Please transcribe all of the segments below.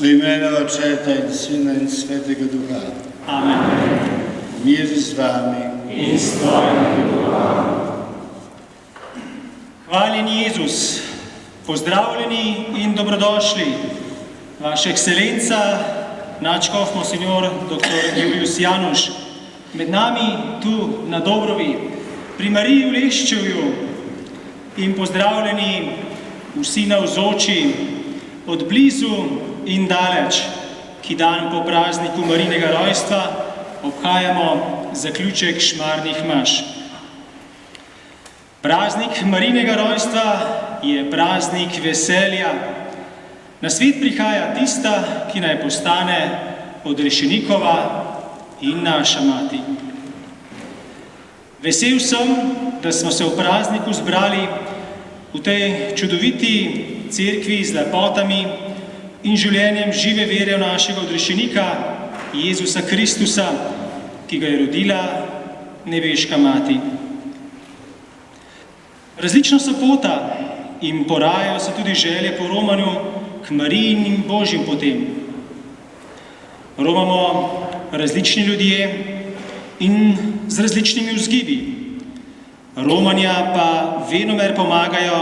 V imenu Očeta in Sina in Svetega Duha. Amen. Mir z vami. In s tvojim duhom. Hvaljen Jezus, pozdravljeni in dobrodošli. Vaša ekscelenca, nadškof monsignor dr. Julius Januš, med nami tu na Dobrovi, pri Mariji v Leščevju, in pozdravljeni vsi navzoči od blizu in daleč, ki dan po prazniku Marijinega rojstva obhajamo zaključek šmarnih maš. Praznik Marijinega rojstva je praznik veselja. Na svet prihaja tista, ki naj postane odrešenikova in naša mati. Vesel sem, da smo se v prazniku zbrali v tej čudoviti cerkvi z lepotami in življenjem žive vere v našega odrešenika, Jezusa Kristusa, ki ga je rodila nebeška mati. Različna so pota in porajajo se tudi želje po romanju k Marijinim božjim potem. Romamo različni ljudje in z različnimi vzgibi. Romanja pa venomer pomagajo,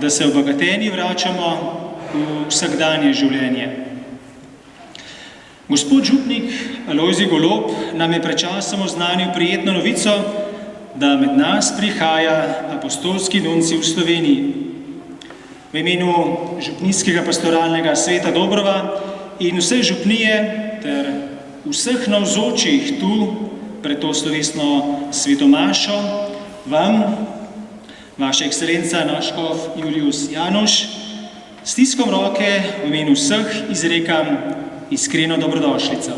da se obogateni vračamo v vsakdanje življenje. Gospod župnik Alojzij Golob nam je pred časom oznanil prijetno novico, da med nas prihaja apostolski nuncij v Sloveniji. V imenu župnijskega pastoralnega sveta Dobrova in vse župnije ter vseh navzočih tu pred to slovesno svetomašo vam, vaša ekscelenca nadškof Julius Januš, s stiskom roke v imenu vseh izrekam iskreno dobrodošlico.